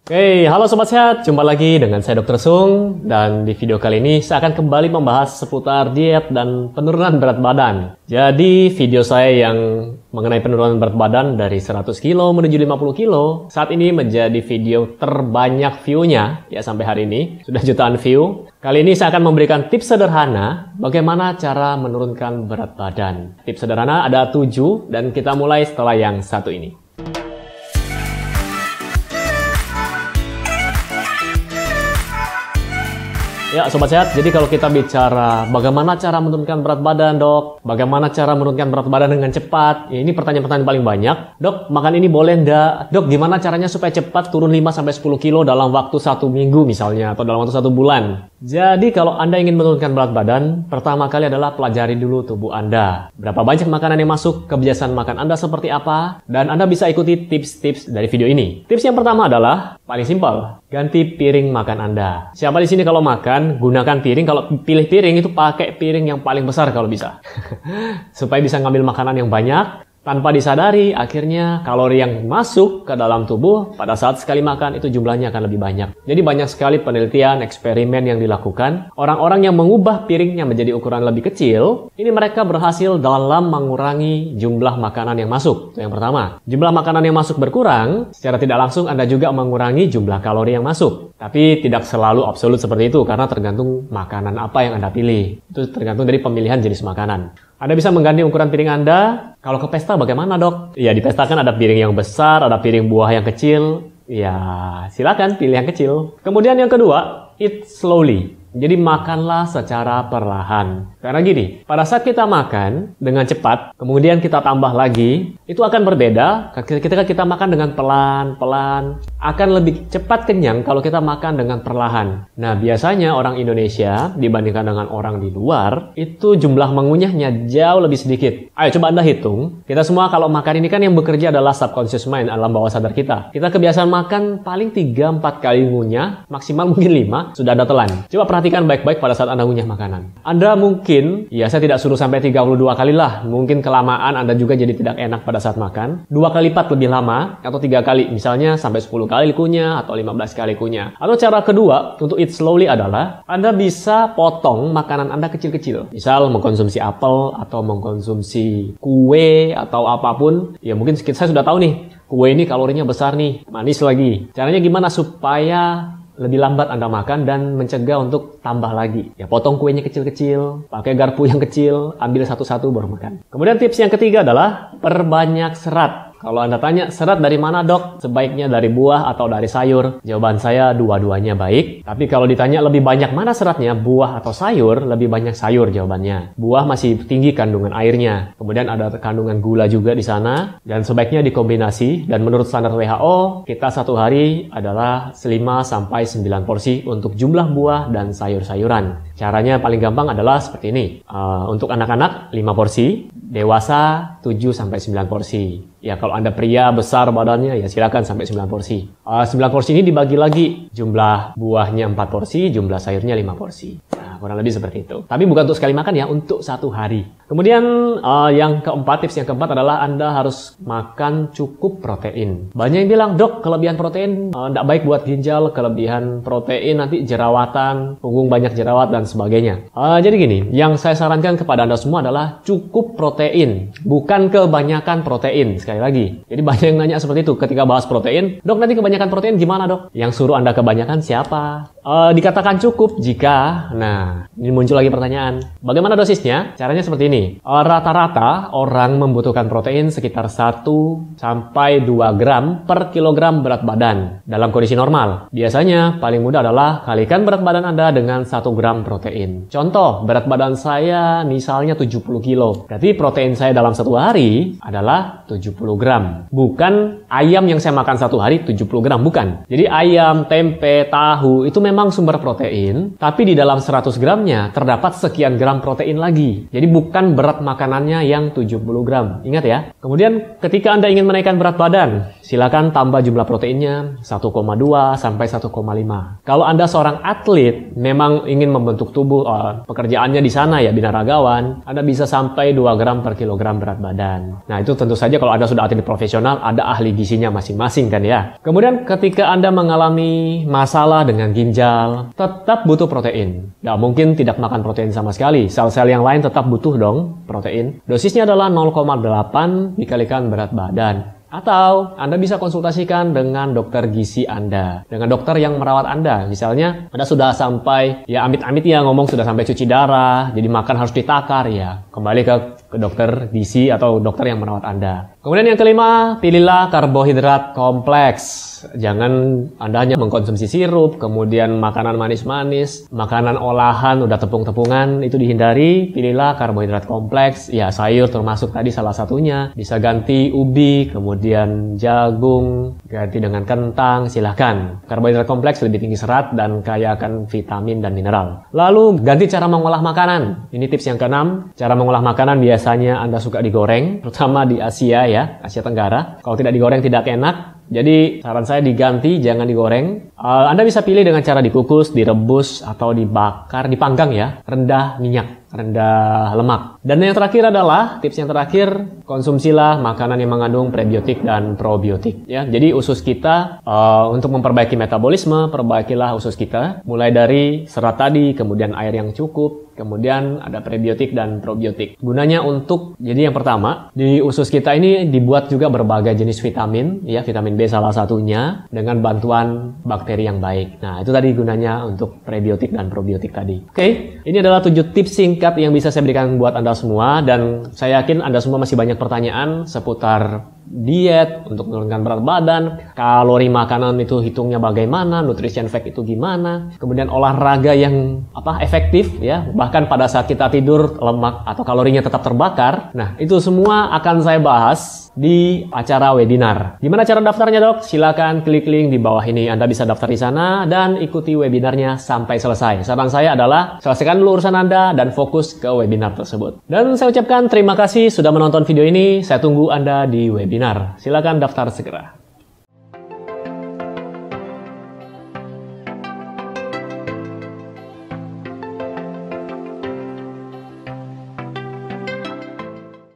Oke, halo Sobat Sehat, jumpa lagi dengan saya Dr. Sung. Dan di video kali ini saya akan kembali membahas seputar diet dan penurunan berat badan. Jadi video saya yang mengenai penurunan berat badan dari 100 kilo menuju 50 kilo saat ini menjadi video terbanyak view-nya ya sampai hari ini, sudah jutaan view. Kali ini saya akan memberikan tips sederhana bagaimana cara menurunkan berat badan. Tips sederhana ada 7 dan kita mulai setelah yang satu ini. Ya, Sobat Sehat, jadi kalau kita bicara bagaimana cara menurunkan berat badan, Dok? Bagaimana cara menurunkan berat badan dengan cepat? Ya, ini pertanyaan-pertanyaan paling banyak. Dok, makan ini boleh enggak? Dok, gimana caranya supaya cepat turun 5-10 kilo dalam waktu 1 minggu misalnya, atau dalam waktu 1 bulan? Jadi kalau Anda ingin menurunkan berat badan, pertama kali adalah pelajari dulu tubuh Anda. Berapa banyak makanan yang masuk, kebiasaan makan Anda seperti apa, dan Anda bisa ikuti tips-tips dari video ini. Tips yang pertama adalah, paling simpel, ganti piring makan Anda. Siapa di sini kalau makan, gunakan piring. Kalau pilih piring itu pakai piring yang paling besar kalau bisa. Supaya bisa ngambil makanan yang banyak. Tanpa disadari, akhirnya kalori yang masuk ke dalam tubuh pada saat sekali makan itu jumlahnya akan lebih banyak. Jadi banyak sekali penelitian, eksperimen yang dilakukan. Orang-orang yang mengubah piringnya menjadi ukuran lebih kecil, ini mereka berhasil dalam mengurangi jumlah makanan yang masuk. Itu yang pertama. Jumlah makanan yang masuk berkurang, secara tidak langsung Anda juga mengurangi jumlah kalori yang masuk. Tapi tidak selalu absolut seperti itu, karena tergantung makanan apa yang Anda pilih. Itu tergantung dari pemilihan jenis makanan. Anda bisa mengganti ukuran piring Anda. Kalau ke pesta bagaimana, Dok? Ya, di pesta kan ada piring yang besar, ada piring buah yang kecil. Ya, silakan pilih yang kecil. Kemudian yang kedua, eat slowly. Jadi makanlah secara perlahan. Karena gini, pada saat kita makan dengan cepat, kemudian kita tambah lagi, itu akan berbeda ketika kita makan dengan pelan-pelan. Akan lebih cepat kenyang kalau kita makan dengan perlahan. Nah, biasanya orang Indonesia dibandingkan dengan orang di luar, itu jumlah mengunyahnya jauh lebih sedikit. Ayo coba Anda hitung. Kita semua kalau makan ini kan yang bekerja adalah subconscious mind, alam bawah sadar kita. Kita kebiasaan makan paling 3-4 kali ngunyah, maksimal mungkin 5, sudah ada telan. Coba perhatikan baik-baik pada saat Anda ngunyah makanan. Anda mungkin, ya saya tidak suruh sampai 32 kali lah. Mungkin kelamaan Anda juga jadi tidak enak pada saat makan. 2 kali lipat lebih lama, atau 3 kali. Misalnya sampai 10 kali kunyah, atau 15 kali kunyah. Atau cara kedua, untuk eat slowly adalah, Anda bisa potong makanan Anda kecil-kecil. Misal mengkonsumsi apel, atau mengkonsumsi kue, atau apapun. Ya mungkin saya sudah tahu nih, kue ini kalorinya besar nih, manis lagi. Caranya gimana supaya lebih lambat Anda makan dan mencegah untuk tambah lagi? Ya potong kuenya kecil-kecil, pakai garpu yang kecil, ambil satu-satu baru makan. Kemudian tips yang ketiga adalah perbanyak serat. Kalau Anda tanya, serat dari mana, Dok? Sebaiknya dari buah atau dari sayur? Jawaban saya dua-duanya baik. Tapi kalau ditanya lebih banyak mana seratnya, buah atau sayur, lebih banyak sayur jawabannya. Buah masih tinggi kandungan airnya. Kemudian ada kandungan gula juga di sana. Dan sebaiknya dikombinasi. Dan menurut standar WHO, kita satu hari adalah 5-9 porsi untuk jumlah buah dan sayur-sayuran. Caranya paling gampang adalah seperti ini. Untuk anak-anak 5 porsi, dewasa 7-9 porsi. Ya kalau Anda pria besar badannya ya silakan sampai 9 porsi. 9 porsi ini dibagi lagi. Jumlah buahnya 4 porsi, jumlah sayurnya 5 porsi. Nah, kurang lebih seperti itu. Tapi bukan untuk sekali makan ya, untuk satu hari. Kemudian tips yang keempat adalah Anda harus makan cukup protein. Banyak yang bilang, Dok, kelebihan protein tidak baik buat ginjal, kelebihan protein nanti jerawatan, punggung banyak jerawat dan sebagainya. Jadi gini, yang saya sarankan kepada Anda semua adalah cukup protein, bukan kebanyakan protein. Sekali lagi, jadi banyak yang nanya seperti itu ketika bahas protein. Dok, nanti kebanyakan protein gimana, Dok? Yang suruh Anda kebanyakan siapa? Dikatakan cukup jika, nah ini muncul lagi pertanyaan, bagaimana dosisnya? Caranya seperti ini. Rata-rata orang membutuhkan protein sekitar 1-2 gram per kilogram berat badan dalam kondisi normal. Biasanya paling mudah adalah kalikan berat badan Anda dengan 1 gram protein. Contoh, berat badan saya misalnya 70 kilo. Berarti protein saya dalam satu hari adalah 70 gram. Bukan ayam yang saya makan satu hari 70 gram, bukan. Jadi ayam, tempe, tahu itu memang sumber protein, tapi di dalam 100 gramnya terdapat sekian gram protein lagi. Jadi bukan berat makanannya yang 70 gram. Ingat ya. Kemudian ketika Anda ingin menaikkan berat badan, silakan tambah jumlah proteinnya 1,2 sampai 1,5. Kalau Anda seorang atlet, memang ingin membentuk tubuh, pekerjaannya di sana ya binaragawan, Anda bisa sampai 2 gram per kilogram berat badan. Nah, itu tentu saja kalau Anda sudah atlet profesional, ada ahli gizinya masing-masing kan ya. Kemudian ketika Anda mengalami masalah dengan ginjal, tetap butuh protein. Nggak mungkin tidak makan protein sama sekali. Sel-sel yang lain tetap butuh dong protein. Dosisnya adalah 0,8 dikalikan berat badan. Atau Anda bisa konsultasikan dengan dokter gizi Anda, dengan dokter yang merawat Anda. Misalnya Anda sudah sampai, ya amit-amit ya ngomong sudah sampai cuci darah, jadi makan harus ditakar ya. Kembali ke dokter gizi atau dokter yang merawat Anda. Kemudian yang kelima, pilihlah karbohidrat kompleks. Jangan Anda hanya mengkonsumsi sirup, kemudian makanan manis-manis, makanan olahan, udah tepung-tepungan, itu dihindari. Pilihlah karbohidrat kompleks, ya sayur termasuk tadi salah satunya. Bisa ganti ubi, kemudian jagung, ganti dengan kentang, silahkan. Karbohidrat kompleks lebih tinggi serat dan kaya akan vitamin dan mineral. Lalu ganti cara mengolah makanan. Ini tips yang keenam. Cara mengolah makanan biasanya Anda suka digoreng, terutama di Asia ya, Asia Tenggara. Kalau tidak digoreng tidak enak. Jadi saran saya diganti, jangan digoreng. Anda bisa pilih dengan cara dikukus, direbus, atau dibakar, dipanggang ya, rendah minyak, rendah lemak. Dan yang terakhir adalah, tips yang terakhir, konsumsilah makanan yang mengandung prebiotik dan probiotik. Ya, jadi usus kita, untuk memperbaiki metabolisme, perbaikilah usus kita. Mulai dari serat tadi, kemudian air yang cukup, kemudian ada prebiotik dan probiotik. Gunanya untuk, jadi yang pertama, di usus kita ini dibuat juga berbagai jenis vitamin, ya, vitamin B salah satunya, dengan bantuan bakteri yang baik. Nah, itu tadi gunanya untuk prebiotik dan probiotik tadi. Oke, ini adalah 7 tips singkat yang bisa saya berikan buat Anda semua, dan saya yakin Anda semua masih banyak pertanyaan seputar diet untuk menurunkan berat badan, kalori makanan itu hitungnya bagaimana, nutrition fact itu gimana, kemudian olahraga yang efektif ya, bahkan pada saat kita tidur lemak atau kalorinya tetap terbakar. Nah, itu semua akan saya bahas di acara webinar. Gimana cara daftarnya, Dok? Silakan klik link di bawah ini. Anda bisa daftar di sana dan ikuti webinarnya sampai selesai. Saran saya adalah selesaikan dulu urusan Anda dan fokus ke webinar tersebut. Dan saya ucapkan terima kasih sudah menonton video ini. Saya tunggu Anda di webinar. Silakan daftar segera.